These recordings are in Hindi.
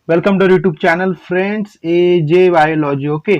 Welcome to YouTube channel friends A J biology. Okay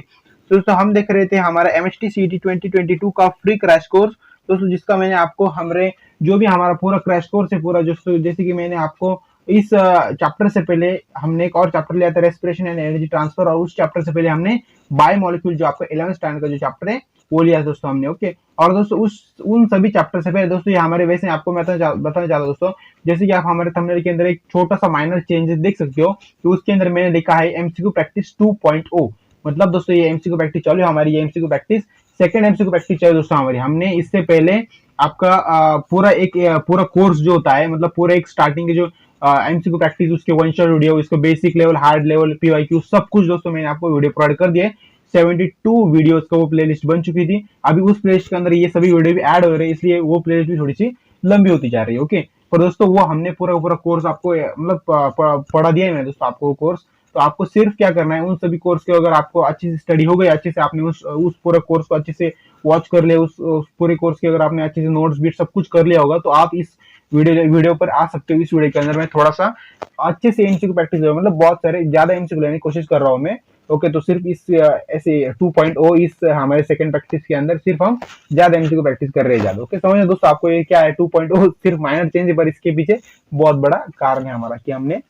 दोस्तों, हम देख रहे थे हमारा एमएसटी सीईटी 2022 का फ्री क्रैश कोर्स दोस्तों, जिसका मैंने आपको हमरे जो भी हमारा पूरा क्रैश कोर्स है पूरा, जो जैसे कि मैंने आपको इस चैप्टर से पहले हमने एक और चैप्टर लिया था रेस्पिरेशन एंड एनर्जी ट्रांसफर, और उस चैप्टर से पहले हमने बायोमोलिक्यूल जो आपका 11th स्टैंडर्ड का जो चैप्टर है वो लिया दोस्तों हमने। ओके, और दोस्तों उस उन सभी चैप्टर से पहले दोस्तों ये हमारे वैसे आपको मैं बताना चाहता हूँ दोस्तों, जैसे कि आप हमारे थंबनेल के अंदर एक छोटा सा माइनर चेंजेस देख सकते हो कि उसके अंदर मैंने लिखा है एमसीक्यू प्रैक्टिस 2.0। मतलब दोस्तों ये एमसीक्यू प्रैक्टिस चलो हमारी, ये MCQ practice second MCQ practice चलो दोस्तों हमारी। हमने इससे पहले आपका पूरा कोर्स जो होता है, मतलब पूरा एक स्टार्टिंग के जो एमसीक्यू प्रैक्टिस, उसके वन शॉट वीडियो, इसको basic level, hard level, PYQ सब कुछ दोस्तों मैंने आपको वीडियो प्रोवाइड कर दिया। 72 वीडियोस का वो प्लेलिस्ट बन चुकी थी। अभी उस प्लेलिस्ट के अंदर ये सभी वीडियो भी ऐड हो रहे हैं, इसलिए वो प्लेलिस्ट भी थोड़ी सी लंबी होती जा रही है। ओके, पर दोस्तों वो हमने पूरा कोर्स आपको मतलब पढ़ा दिया है मैंने दोस्तों आपको कोर्स। तो आपको सिर्फ क्या करना है, उन सभी कोर्स के अगर आपको अच्छी से स्टडी हो गई, अच्छे से आपने उस पूरे कोर्स को अच्छे से वॉच कर लिया, उस पूरे कोर्स के अगर आपने अच्छे से नोट्स बीट सब कुछ कर लिया होगा, तो आप इस वीडियो पर आ सकते हो। इस वीडियो के अंदर मैं थोड़ा सा अच्छे से एमसीक्यू प्रैक्टिस, मतलब बहुत सारे ज्यादा एमसीक्यू लेने की कोशिश कर रहा हूँ मैं। ओके, तो सिर्फ इस ऐसे 2.0 इस हमारे सेकंड प्रैक्टिस के अंदर सिर्फ हम ज्यादा एमसीक्यू प्रैक्टिस कर रहे हैं ज्यादा। ओके, समझ दोस्तों आपको ये क्या है 2.0 सिर्फ माइनर चेंज है, पर इसके पीछे बहुत बड़ा कारण है हमारा कि हमने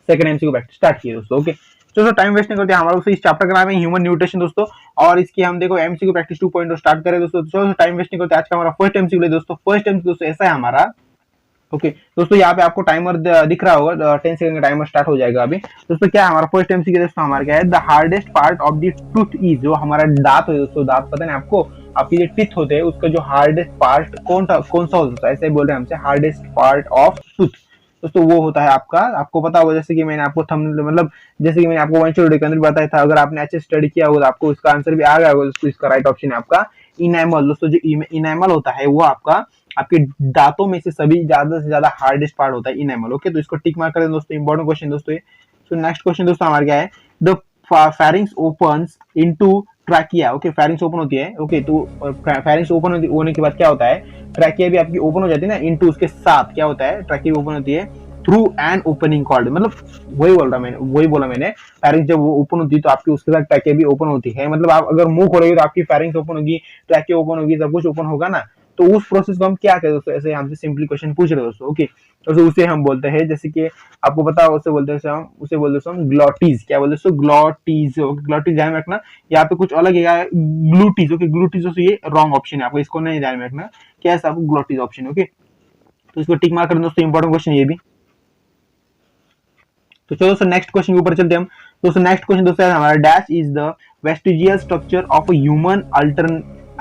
सेकंड एमसीक्यू प्रैक्टिस स्टार्ट किया दोस्तों। ओके, तो टाइम वेस्ट नहीं करते, हमारा दोस्तों इस चैप्टर का नाम है ह्यूमन न्यूट्रिशन दोस्तों, और इसकी हम देखो एमसीक्यू प्रैक्टिस 2.0 स्टार्ट करें दोस्तों। तो टाइम वेस्ट नहीं करते, आज का हमारा फर्स्ट एमसीक्यू दोस्तों। फर्स्ट एमसीक्यू दोस्तों ऐसा है हमारा। ओके दोस्तों, यहाँ पे आपको टाइमर दिख रहा होगा, 10 सेकंड का टाइमर स्टार्ट हो जाएगा अभी दोस्तों। क्या है हमारा फर्स्ट एमसीक्यू दोस्तों, हमारा क्या है, the hardest part of the tooth is, जो हमारा दांत है दोस्तों, दांत पता है आपको, आपके जो टीथ होते हैं उसका जो हार्डेस्ट पार्ट कौन सा होता है, ऐसे बोल रहे हैं हमसे, हार्डेस्ट पार्ट ऑफ टूथ दोस्तों वो होता है आपका, आपको पता होगा, जैसे कि मैंने आपको मतलब जैसे कि मैंने आपको वन वीडियो के अंदर बताया था, अगर आपने अच्छे स्टडी किया होगा तो आपको इसका आंसर भी आ गया होगा दोस्तों। इसका राइट ऑप्शन है आपका इनेमल दोस्तों। जो इनेमल होता है वो आपका आपके दांतों में से सभी ज्यादा से ज्यादा हार्डेस्ट पार्ट होता है इनेमल। ओके, तो इसको टिक मार्क करें दोस्तों, इंपॉर्टेंट क्वेश्चन दोस्तों। सो नेक्स्ट क्वेश्चन दोस्तों हमारा क्या है, the pharynx opens into trachea. Okay, pharynx open होती है। ओके, तो फेरिंग्स ओपन होने के बाद क्या होता है, ट्रैकिया भी आपकी ओपन हो जाती है ना, इनटू उसके साथ क्या होता है, ट्रैकिया ओपन होती है थ्रू एन ओपनिंग कॉल्ड, मतलब वही बोला मैंने, फेरिंग्स जब वो ओपन होती है तो आपकी उसके साथ ट्रैकिया भी ओपन होती है। मतलब आप अगर मुंह खोलेंगे तो आपकी फेरिंग्स ओपन होगी, ट्रैकिया ओपन होगी, सब कुछ ओपन होगा ना। तो उस प्रोसेस को हम क्या कहते हैं दोस्तों, ऐसे हमसे सिंपली क्वेश्चन पूछ रहे हैं दोस्तों। ओके, तो उसे हम बोलते हैं, जैसे कि आपको पता है उसे बोलते हैं हम ग्लॉटीज। क्या बोलते हैं, ग्लॉटीज। ग्लॉटीज ध्यान में रखना, यहाँ पे कुछ अलग है ग्लूटीज। ओके, ग्लूटीज दोस्तों ये रॉन्ग ऑप्शन है, आपको इसको नहीं ध्यान में रखना, क्या है आपको ग्लॉटीज ऑप्शन। ओके, तो इसको टिक मार्क करें दोस्तों, इंपॉर्टेंट क्वेश्चन ये भी। तो चलो दोस्तों नेक्स्ट क्वेश्चन के ऊपर चलते हैं हम। दोस्तों नेक्स्ट क्वेश्चन दोस्तों हमारा, dash is the vestigial structure of a human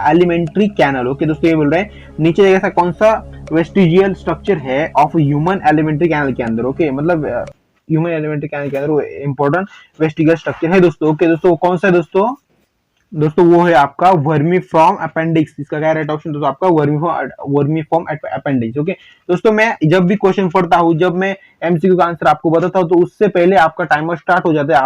alimentary canal. Okay दोस्तों, ये बोल रहे हैं नीचे जैसा कौन सा वेस्टिजियल स्ट्रक्चर है ऑफ ह्यूमन एलिमेंट्री कैनल के अंदर। ओके, मतलब ह्यूमन एलिमेंट्री कैनल के अंदर वो इंपॉर्टेंट वेस्टिजियल स्ट्रक्चर है दोस्तों। ओके दोस्तों, कौन सा है दोस्तों वो है आपका वर्मीफॉर्म अपेंडिक्स। इसका क्या राइट ऑप्शन दोस्तों, आपका वर्मीफॉर्म अपेंडिक्स। ओके दोस्तों, मैं जब भी क्वेश्चन पढ़ता हूँ, जब मैं एमसीक्यू का आंसर आपको बताता हूँ, तो उससे पहले आपका टाइमर स्टार्ट हो जाता है।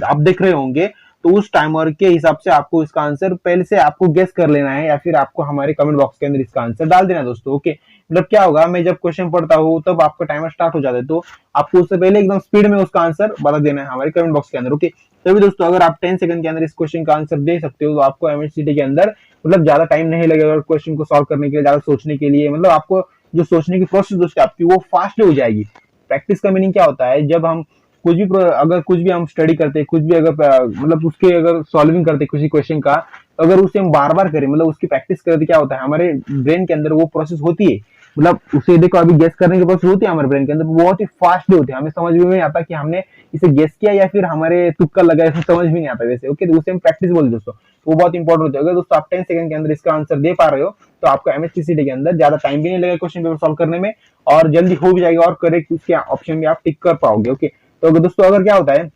आप देख रहे होंगे, तो उस टाइमर के हिसाब से आपको इसका आंसर पहले से आपको गेस कर लेना है, या फिर आपको हमारे कमेंट बॉक्स के अंदर इसका आंसर डाल देना दोस्तों। ओके, मतलब क्या होगा, मैं जब क्वेश्चन पढ़ता हूँ तब आपका टाइमर स्टार्ट हो जाता है, तो आपको उससे पहले एकदम स्पीड में उसका आंसर बता देना है हमारे कमेंट बॉक्स के अंदर। ओके, तभी दोस्तों अगर आप 10 सेकंड के अंदर इस क्वेश्चन का आंसर दे सकते हो, तो आपको एमएससीटी के अंदर मतलब ज्यादा टाइम नहीं लगेगा क्वेश्चन को सॉल्व करने के लिए, ज्यादा सोचने के लिए, मतलब आपको जो सोचने की प्रोसेस दोस्तों आपकी वो फास्ट हो जाएगी। प्रैक्टिस का मीनिंग क्या होता है, जब हम अगर कुछ भी हम स्टडी करते हैं, कुछ भी अगर मतलब उसके अगर सॉल्विंग करते किसी क्वेश्चन का, अगर उसे हम बार बार करें, मतलब उसकी प्रैक्टिस करते, क्या होता है हमारे ब्रेन के अंदर वो प्रोसेस होती है, मतलब उसे देखो अभी गेस करने की प्रोसेस होती है हमारे ब्रेन के अंदर, बहुत ही फास्ट होती है, हमें समझ में नहीं आता कि हमने इसे गेस किया या फिर हमारे तुक्का लगा, इसे समझ भी नहीं आता वैसे। ओके, तो उसे हम प्रैक्टिस बोलते दोस्तों, वो बहुत इंपॉर्टेंट होता है। अगर दोस्तों आप 10 सेकंड के अंदर इसका आंसर दे पा रहे हो, तो आपका एमएससीटी के अंदर ज्यादा टाइम भी नहीं लगेगा क्वेश्चन पेपर सॉल्व करने में, और जल्दी हो भी जाएगा, और करेक्ट उसके ऑप्शन भी आप टिक कर पाओगे। ओके, तो दोस्तों अगर क्या होता है,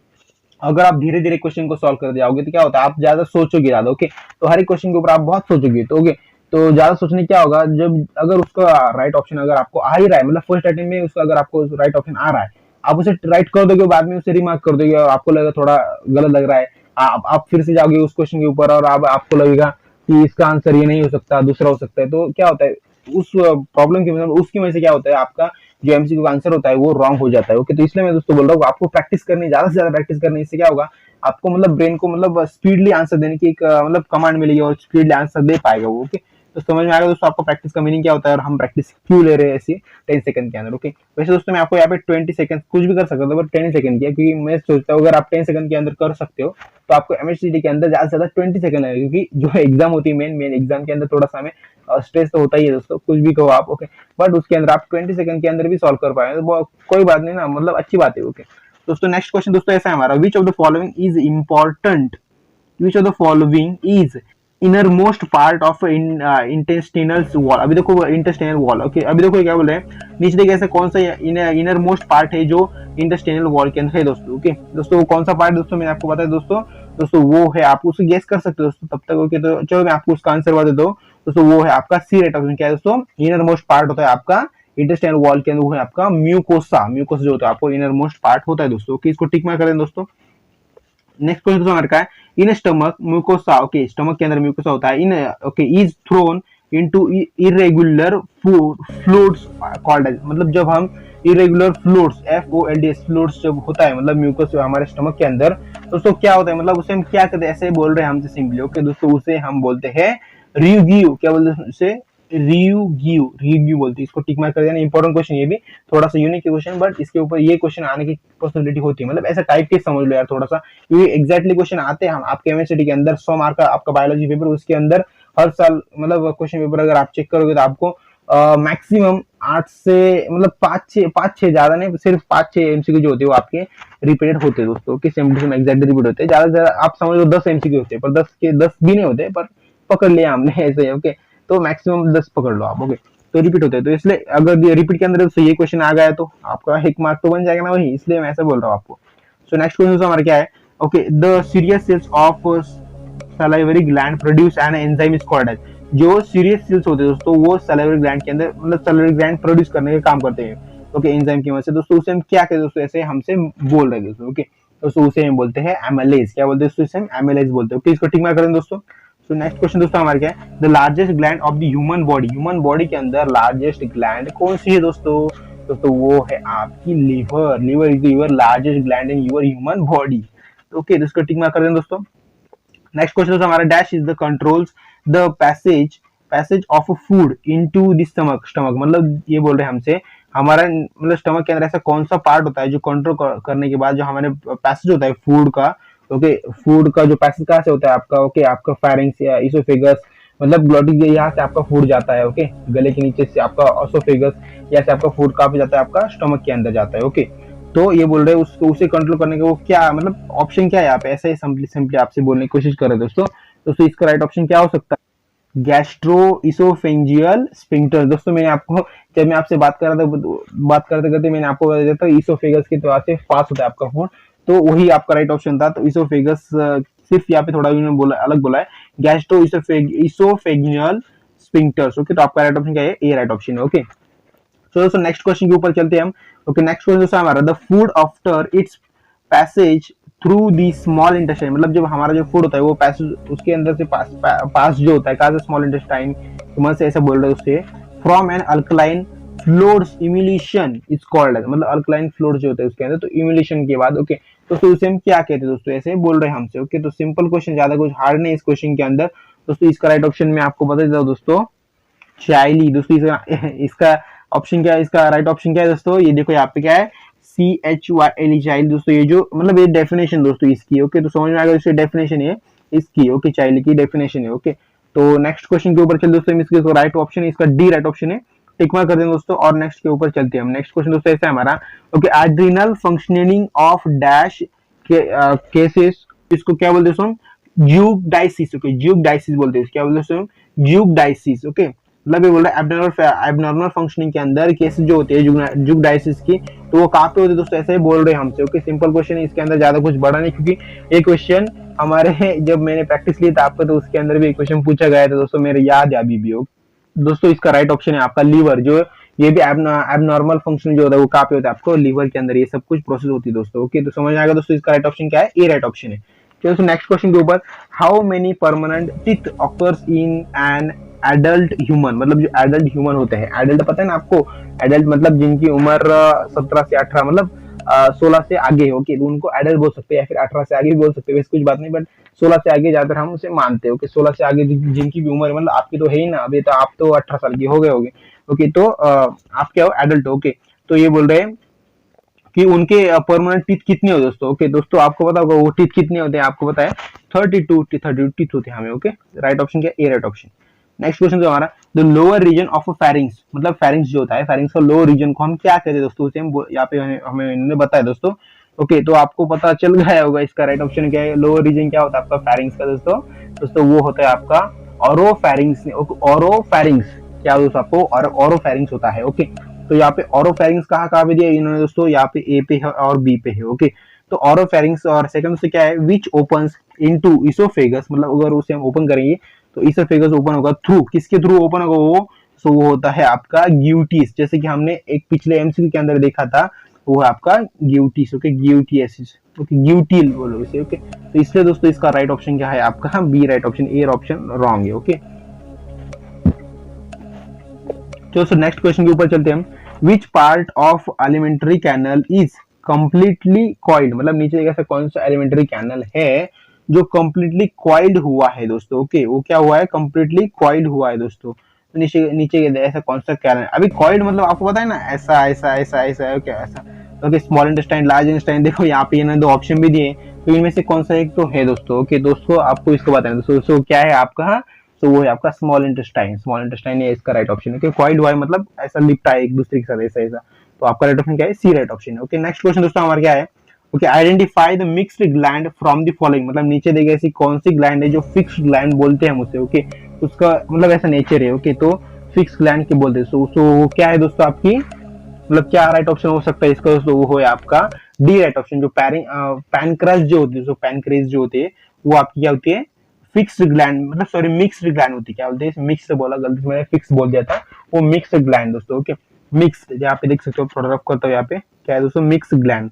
अगर आप धीरे धीरे क्वेश्चन को सॉल्व कर जाओगे, तो क्या होता है, आप ज्यादा सोचोगे ज्यादा। ओके, तो हर एक क्वेश्चन के ऊपर आप बहुत सोचोगे, तो ओके, तो ज्यादा सोचने क्या होगा, जब अगर उसका राइट ऑप्शन अगर आपको आ ही रहा है, मतलब फर्स्ट अटेम्प्ट में उसका अगर आपको राइट ऑप्शन आ रहा है, आप उसे राइट कर दोगे, बाद में उसे रिमार्क कर दोगे, और आपको लगेगा थोड़ा गलत लग रहा है, आप फिर से जाओगे उस क्वेश्चन के ऊपर, और आपको लगेगा कि इसका आंसर ये नहीं हो सकता, दूसरा हो सकता है। तो क्या होता है, उस प्रॉब्लम की मतलब उसकी वजह से क्या होता है, आपका जो एमसीक्यू का आंसर होता है वो रॉन्ग हो जाता है। ओके, तो इसलिए मैं दोस्तों बोल रहा हूँ आपको प्रैक्टिस करनी, ज्यादा से ज्यादा प्रैक्टिस करनी, इससे क्या होगा आपको मतलब ब्रेन को मतलब स्पीडली आंसर देने की एक मतलब कमांड मिलेगी और स्पीडली आंसर दे पाएगा वो। ओके, तो समझ में आएगा दोस्तों आपको प्रैक्टिस का मीनिंग क्या होता है और हम प्रैक्टिस क्यों ले रहे हैं ऐसे 10 सेकंड के अंदर। ओके, वैसे दोस्तों मैं आपको यहाँ पे 20 सेकंड कुछ भी कर सकता था, बट 10 सेकंड किया क्योंकि मैं सोचता हूँ अगर आप 10 सेकंड के अंदर कर सकते हो तो आपको एमएससीटी के अंदर ज्यादा से ज्यादा 20 सेकंड लगेगा, क्योंकि जो एग्जाम होती है मेन मेन एग्जाम के अंदर थोड़ा सा हमें स्ट्रेस तो होता ही है दोस्तों, कुछ भी कहो आप। ओके, बट उसके अंदर आप 20 सेकंड के अंदर भी सॉल्व कर पाए तो कोई बात नहीं ना, मतलब अच्छी बात है। ओके दोस्तों, नेक्स्ट क्वेश्चन दोस्तों ऐसा है हमारा, which of the following is important, which of the following is innermost part of intestinal wall। अभी देखो इंटेस्टाइनल वॉल। ओके, अभी देखो क्या बोल रहे हैं, नीचे देखिए ऐसा कौन सा इनर मोस्ट पार्ट है जो इंटेस्टाइनल वॉल के अंदर है दोस्तों। ओके दोस्तों, वो कौन सा पार्ट दोस्तों मैंने आपको बताया दोस्तों, वो है, आप उसे गेस कर सकते हो दोस्तों तब तक। ओके, तो चलो मैं आपको उसका आंसर बता देता हूँ दोस्तों, वो है आपका सी राइट ऑप्शन। क्या है दोस्तों, इनर मोस्ट पार्ट होता है आपका इंटेस्टाइनल वॉल के अंदर, वो है आपका म्यूकोसा। म्यूकोसा जो होता है आपको इनर मोस्ट पार्ट होता है दोस्तों। ओके, इसको टिक मार्क करें दोस्तों। नेक्स्ट क्वेश्चन हमारे का है, in stomach mucosa. Okay, stomach के अंदर म्यूकोसा होता है, in okay is thrown into irregular fluids called as, मतलब जब हम इरेगुलर फ्लूइड्स FOLDS फ्लूइड्स जब होता है मतलब म्यूकस हमारे स्टमक के अंदर, दोस्तों क्या होता है, मतलब उसे हम क्या कहते हैं, ऐसे बोल रहे हैं हमसे सिंपली। ओके दोस्तों, उसे हम बोलते हैं रियूगियो। क्या बोलते हैं उसे, रिव्यू बोलते हैं। इसको टिक मार्क कर देना, इंपॉर्टेंट क्वेश्चन, ये भी थोड़ा सा यूनिक क्वेश्चन, बट इसके ऊपर ये क्वेश्चन आने की पॉसिबिलिटी होती है, मतलब ऐसा टाइप के समझ लो यार थोड़ा सा, क्योंकि एग्जैक्टली क्वेश्चन आते हैं हम आपके एमएससीटी के अंदर 100 मार्क का आपका बायोलॉजी पेपर, उसके अंदर हर साल मतलब क्वेश्चन पेपर अगर आप चेक करोगे तो आपको मैक्सिमम 8 से मतलब 5-6 ज्यादा नहीं, सिर्फ 5-6 एमसीक्यू जो होते हैं वो आपके रिपीटेड होते हैं दोस्तों। कि same to same exact repeat होते हैं, ज्यादा से ज्यादा आप समझ लो 10 एमसीक्यू होते हैं, पर 10 के 10 भी नहीं होते, पर पकड़ लिया हमने ऐसे। ओके, तो मैक्सिमम 10 पकड़ लो आप। ओके, तो रिपीट होते हैं, तो इसलिए अगर रिपीट के अंदर तो ये क्वेश्चन आ गया तो आपका 1 मार्क तो बन जाएगा ना वही, इसलिए मैं ऐसा बोल रहा हूँ आपको। सो नेक्स्ट क्वेश्चन हमारा क्या है, okay the serous cells of salivary gland produce an enzyme is called as. जो सीरियस सेल्स होते हैं दोस्तों वो सलाइवरी ग्लैंड के अंदर मतलब सलाइवरी ग्लैंड प्रोड्यूस करने का काम करते हैं। ओके, एंजाइम की मदद से दोस्तों, उसे हम क्या कहते हैं दोस्तों, ऐसे हमसे बोल रहे हैं दोस्तों। ओके दोस्तों, उसे हम बोलते हैं एमिलेज। क्या बोलते हैं दोस्तों, इसे हम एमिलेज बोलते हैं। ओके, इसको टिक मार्क करें दोस्तों। सो नेक्स्ट क्वेश्चन दोस्तों हमारे क्या है, the largest gland of the human body. Human body के अंदर लार्जेस्ट ग्लैंड कौन सी है दोस्तों, दोस्तों वो है आपकी liver. Liver is your largest gland in your human body. Okay, इसको टिक मार्क कर दें दोस्तों। नेक्स्ट क्वेश्चन दोस्तों हमारा, dash is the controls the passage of food into the stomach. Stomach मतलब ये बोल रहे हैं हमसे, हमारा मतलब स्टमक के अंदर ऐसा कौन सा पार्ट होता है जो कंट्रोल करने के बाद जो हमारे पैसेज होता है फूड का। ओके, फूड का जो पैसेज कहाँ से होता है आपका, ओके आपका फेरिंक्स या इसोफेगस, मतलब ग्लोटिस यहाँ से आपका फूड जाता है। ओके, गले के नीचे से आपका ओसोफेगस, यहाँ से आपका फूड कहाँ पे जाता है, आपका स्टमक के अंदर जाता है। ओके, तो ये बोल रहे हैं उसको उसे कंट्रोल करने का वो क्या मतलब ऑप्शन क्या है यहाँ पे, ऐसे ही सिंपली आपसे बोलने की कोशिश कर रहे हैं दोस्तों। दोस्तों इसका राइट ऑप्शन क्या हो सकता है, गैस्ट्रो इसोफेंजियल स्फिंक्टर। दोस्तों मैंने आपको जब मैं आपसे बात कर रहा था, बात करते करते मैंने आपको बता दिया था इसोफेगस के द्वारा से पास होता है आपका फूड, तो वही आपका राइट ऑप्शन था। तो इसोफेगस सिर्फ यहाँ पे थोड़ा बोला अलग बोला है, गैस्ट्रो इसोफेगियल स्फिंक्टर्स। ओके, तो आपका राइट ऑप्शन क्या है, ए राइट ऑप्शन है। ओके, तो दोस्तों नेक्स्ट क्वेश्चन के ऊपर चलते हैं हम। ओके, नेक्स्ट क्वेश्चन दोस्तों हमारा, the food after it's passage through the small intestine, मतलब जब हमारा जो फूड होता है वो पैसेज उसके अंदर से पास जो होता है कहाँ से, स्मॉल इंटेस्टाइन की मदद से, ऐसा बोल रहे हैं उससे, from an alkaline flours emulsion is called, मतलब अल्कलाइन फ्लोर्स जो होते हैं उसके अंदर, तो इम्यूलेशन के बाद। ओके, तो उसे हम क्या कहते हैं दोस्तों, ऐसे बोल रहे हैं हमसे। ओके, तो सिंपल क्वेश्चन, ज्यादा कुछ हार्ड नहीं इस क्वेश्चन के अंदर दोस्तों। इसका राइट ऑप्शन मैं आपको बता देता हूँ दोस्तों, चाइली। दोस्तों इसका ऑप्शन क्या है, इसका राइट ऑप्शन क्या है दोस्तों, ये देखो यहाँ पे क्या है, CHYLE चाइल्ड। दोस्तों ये जो मतलब ये डेफिनेशन दोस्तों इसकी। ओके, तो समझ में आ गया दोस्तों, डेफिनेशन है इसकी। ओके, चाइल्ड की डेफिनेशन है। ओके, तो नेक्स्ट क्वेश्चन के ऊपर चल दोस्तों, इसके राइट ऑप्शन है इसका डी राइट ऑप्शन है, टिक मार्क कर दें दोस्तों। और नेक्स्ट के ऊपर चलते हैं हम। नेक्स्ट क्वेश्चन दोस्तों ऐसा है हमारा, okay adrenal functioning of dash cases, इसको क्या बोलते हैं दोस्तों, ज्यूगडाइसिस। ओके, ज्यूगडाइसिस बोलते हैं, क्या बोलते हैं दोस्तों, ज्यूगडाइसिस। ओके, मतलब ये बोल रहा है एबनॉर्मल फंक्शनिंग के अंदर केसेस जो होते हैं जुगडाइसिस की, तो वो कहाँ पे होते हैं दोस्तों, ऐसे ही बोल रहे हैं हमसे। ओके, सिंपल क्वेश्चन है, इसके अंदर ज्यादा कुछ बड़ा नहीं, क्योंकि ये क्वेश्चन हमारे जब मैंने प्रैक्टिस लिया था आपका, तो उसके अंदर भी एक क्वेश्चन पूछा गया था दोस्तों, मेरे याद है अभी भी। दोस्तों इसका राइट ऑप्शन है आपका लीवर, जो ये भी एबनॉर्मल फंक्शन जो होता है वो कहाँ पे होता है, आपको लीवर के अंदर ये सब कुछ प्रोसेस होती है दोस्तों। ओके, तो समझ आएगा दोस्तों, इसका राइट ऑप्शन क्या है, ए राइट ऑप्शन है। दोस्तों नेक्स्ट क्वेश्चन के ऊपर, how many permanent teeth occurs in an adult human, मतलब जो एडल्ट ह्यूमन होते हैं, एडल्ट पता है ना आपको, एडल्ट मतलब जिनकी उम्र 17 से 18 मतलब 16 से आगे हो, कि उनको एडल्ट बोल सकते हैं या फिर 18 से आगे भी बोल सकते हैं, वैसे कुछ बात नहीं, बट 16 से आगे ज्यादातर हम उसे मानते हो कि 16 से आगे जिनकी भी उम्र, मतलब आपकी तो है ही ना, अभी तो आप तो 18 साल की हो गए होगे। ओके, तो आप क्या हो, एडल्ट हो। ओके, तो ये बोल रहे हैं कि उनके परमानेंट टीथ कितने हो दोस्तों। ओके दोस्तों, आपको पता होगा वो टीथ कितने होते हैं, आपको पता है 32 टीथ होते हैं हमें। ओके, राइट ऑप्शन क्या, A right option. Next question जो हमारा, the lower region of pharynx, मतलब फेरिंग्स जो होता है, फेरिंग्स का लोअर रीजन को हम क्या कहते हैं दोस्तों, उसे हम यहाँ पे हमें इन्होंने बताया दोस्तों। ओके, तो आपको पता चल गया होगा इसका राइट ऑप्शन क्या है, लोअर रीजन क्या होता है आपका फेरिंग्स का दोस्तों। दोस्तों वो होता है आपका ओरोफेरिंग्स। ओरोफेरिंग्स क्या दोस्तों, आपको ओरोफेरिंग्स होता है। ओके, तो यहाँ पे ओरोफेरिंग्स कहाँ कहाँ पे दिया इन्होंने दोस्तों, यहाँ पे ए पे है और बी पे है। ओके, तो ओरोफेरिंग्स, और सेकंड से क्या है, विच ओपन्स इनटू इसोफेगस, मतलब अगर उसे हम ओपन करेंगे तो इसोफेगस ओपन होगा थ्रू, किसके थ्रू ओपन होगा वो, सो वो होता है आपका ग्यूटीस, जैसे कि हमने एक पिछले एमसीक्यू के अंदर देखा था, वो है आपका ग्यूटीस। ओके, ग्यूटियसिस, ओके ग्यूटील बोलो इसे। ओके, तो इसलिए दोस्तों इसका राइट ऑप्शन क्या है आपका, B right option, A option wrong है। ओके, तो नेक्स्ट क्वेश्चन के ऊपर चलते हैं हम। Which part of alimentary canal is completely coiled, मतलब नीचे ऐसा कौन सा एलिमेंट्री कैनल है जो कंप्लीटली कॉइल्ड हुआ है दोस्तों। ओके, वो क्या हुआ है, कंप्लीटली कॉइल्ड हुआ है दोस्तों। तो नीचे नीचे ऐसा कौन सा कैनल, अभी कॉइल्ड मतलब आपको पता है ना, ऐसा ऐसा ऐसा ऐसा क्या ऐसा। Okay, small intestine, large intestine, देखो यहाँ पे इन्होंने दो ऑप्शन भी दिए, तो इनमें से कौन सा एक तो है दोस्तों। ओके दोस्तों, आपको इसको बताना दोस्तों, क्या है आपका, तो वो है आपका स्मॉल इंटेस्टाइन। स्मॉल इंटेस्टाइन है इसका राइट ऑप्शन है, क्योंकि कॉइल्ड हुआ है मतलब ऐसा लिपटा है एक दूसरे के साथ, ऐसा ऐसा। तो आपका राइट ऑप्शन क्या है, सी राइट ऑप्शन है। ओके, नेक्स्ट क्वेश्चन दोस्तों हमारा क्या है, okay, identify the mixed gland from the following, मतलब नीचे देखिए ऐसी कौन सी ग्लैंड है जो फिक्स्ड ग्लैंड बोलते हैं हम उसे। ओके, उसका मतलब ऐसा नेचर है। ओके, तो फिक्स ग्लैंड के बोलते हैं। सो क्या है दोस्तों आपकी, मतलब क्या राइट ऑप्शन हो सकता है इसका दोस्तों, वो है आपका डी राइट ऑप्शन, जो पैनक्रास जो होती है, जो पैनक्रेस जो होती है वो आपकी क्या होती है, फिक्स्ड ग्लैंड, मतलब सॉरी मिक्स्ड ग्लैंड होती है, क्या बोलते हैं, मिक्स बोला, गलती से मैंने फिक्स बोल दिया था, वो मिक्स्ड ग्लैंड दोस्तों। ओके, मिक्स्ड, यहाँ पे देख सकते हो, थोड़ा रफ करता हूँ, यहाँ पे क्या है दोस्तों, मिक्स ग्लैंड।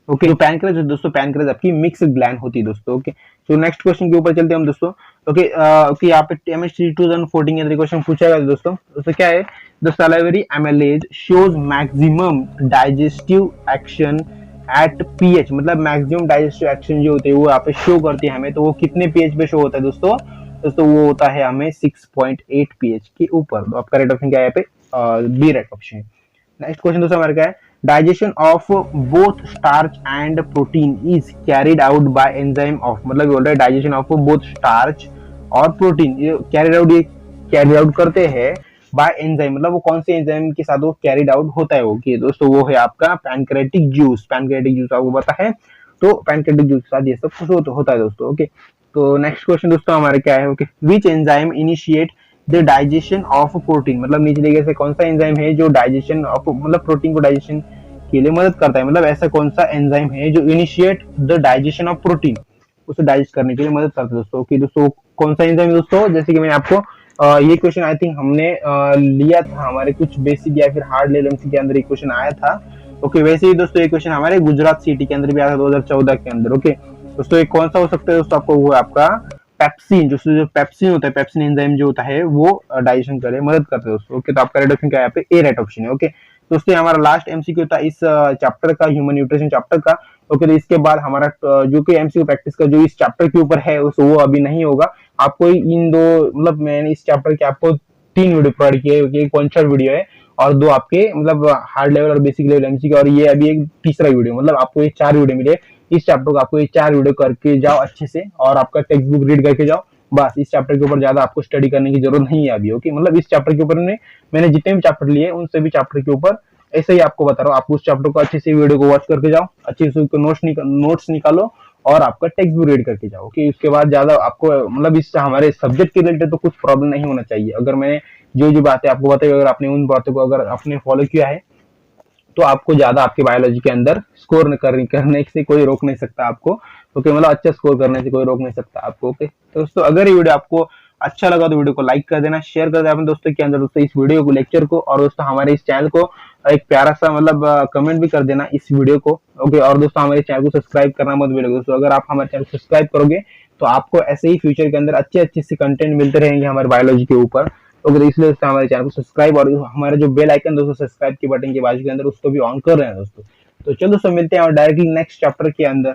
ओके, जो पैनक्रेस दोस्तों, पैनक्रेस आपकी मिक्स ग्लैंड होती है दोस्तों। ओके, तो नेक्स्ट क्वेश्चन के ऊपर चलते हैं हम दोस्तों। ओके, ओके, यहाँ पे केमिस्ट्री 2014 के अंदर क्वेश्चन पूछा गया दोस्तों। दोस्तों क्या है, the salivary amylase shows maximum digestive action at pH, मतलब मैक्सिमम डाइजेस्टिव एक्शन जो होते हैं वो यहाँ पे शो करती है हमें, तो वो कितने pH पे शो होता है दोस्तों, दोस्तों वो होता है हमें 6.8 pH के ऊपर। तो आपका राइट ऑप्शन क्या है यहाँ पे, बी राइट ऑप्शन है। नेक्स्ट क्वेश्चन दोस्तों हमारा क्या है, digestion of both starch and protein is carried out by enzyme of, मतलब बोल रहा है डाइजेशन ऑफ बोथ स्टार्च और प्रोटीन ये कैरिड आउट करते हैं बाय एंजाइम, मतलब वो कौन से एंजाइम के साथ वो कैरिड आउट होता है। वो कि दोस्तों वो है आपका पैनक्रेटिक जूस। पैनक्रेटिक जूस आपको पता है, तो पैनक्रेटिक जूस के साथ ये सब कुछ होता है दोस्तों। ओके, तो नेक्स्ट क्वेश्चन दोस्तों हमारे क्या है, okay, which enzyme initiate the digestion of protein, मतलब नीचे देखिए से कौन सा एंजाइम है जो डाइजेशन ऑफ, मतलब प्रोटीन को डाइजेशन के लिए मदद करता है, मतलब ऐसा कौन सा एंजाइम है जो initiate the digestion of protein, उसे डाइजेस्ट करने के लिए मदद करता है दोस्तों। कि दोस्तों कौन सा एंजाइम दोस्तों, जैसे कि मैंने आपको ये क्वेश्चन आई थिंक हमने लिया था हमारे कुछ बेसिक या फिर हार्ड लेवल के अंदर एक क्वेश्चन आया था। ओके, वैसे ही दोस्तों ये क्वेश्चन हमारे गुजरात सिटी के अंदर भी आया था 2014 के अंदर। ओके दोस्तों, एक कौन सा हो सकता है दोस्तों, आपको वो है आपका पेप्सिन, जो पेप्सिन होता है, पेप्सिन एंजाइम जो होता है वो डाइजेशन करे मदद करता है दोस्तों। ओके, तो आपका राइट ऑप्शन क्या है यहाँ पे, ए राइट ऑप्शन है। ओके दोस्तों, हमारा लास्ट एमसीक्यू था इस चैप्टर का, ह्यूमन न्यूट्रिशन चैप्टर का। ओके, तो इसके बाद हमारा जो कि एमसीक्यू प्रैक्टिस का जो इस चैप्टर के ऊपर है वो अभी नहीं होगा। आपको इन दो, मतलब मैंने इस चैप्टर के आपको 3 वीडियो प्रोवाइड किए, एक 1 शॉट वीडियो है और 2 आपके मतलब हार्ड लेवल और बेसिक लेवल एमसीक्यू, और ये अभी एक तीसरा वीडियो, मतलब आपको ये 4 वीडियो मिले इस चैप्टर को। आपको ये 4 वीडियो करके जाओ अच्छे से, और आपका टेक्स्ट बुक रीड करके जाओ। बस इस चैप्टर के ऊपर ज्यादा आपको स्टडी करने की जरूरत नहीं है अभी। ओके, मतलब इस चैप्टर के ऊपर मैंने जितने भी चैप्टर लिए उन सभी चैप्टर के ऊपर ऐसे ही आपको बता रहा हूँ, आप उस चैप्टर को अच्छे से वीडियो को वॉच करके जाओ, अच्छे से नोट्स निकालो और आपका टेक्स्ट बुक रीड करके जाओ। कि उसके बाद ज्यादा आपको, मतलब इस हमारे सब्जेक्ट के रिलेटेड तो कुछ प्रॉब्लम नहीं होना चाहिए। अगर मैंने जो बातें आपको बताई, अगर आपने उन बातों को अगर आपने फॉलो किया है, तो आपको ज्यादा आपके बायोलॉजी के अंदर स्कोर करने से कोई रोक नहीं सकता आपको। ओके, मतलब अच्छा स्कोर करने से कोई रोक नहीं सकता आपको। ओके, तो दोस्तों अगर ये वीडियो आपको अच्छा लगा तो वीडियो को लाइक कर देना, शेयर कर देना अपने दोस्तों के अंदर दोस्तों इस वीडियो को, लेक्चर को, और दोस्तों हमारे इस चैनल को एक प्यारा सा मतलब कमेंट भी कर देना इस वीडियो को। ओके, और दोस्तों हमारे चैनल को सब्सक्राइब करना मत भूलिएगा दोस्तों। अगर आप हमारे चैनल को सब्सक्राइब करोगे तो आपको ऐसे ही फ्यूचर के अंदर अच्छे अच्छे से कंटेंट मिलते रहेंगे हमारे बायोलॉजी के ऊपर। ओके, तो इसलिए दोस्तों हमारे चैनल को सब्सक्राइब और हमारा जो बेल आइकन दोस्तों सब्सक्राइब के बटन के बाजू के अंदर उसको भी ऑन कर रहे हैं दोस्तों। तो चलो दोस्तों मिलते हैं और डायरेक्टली नेक्स्ट चैप्टर के अंदर।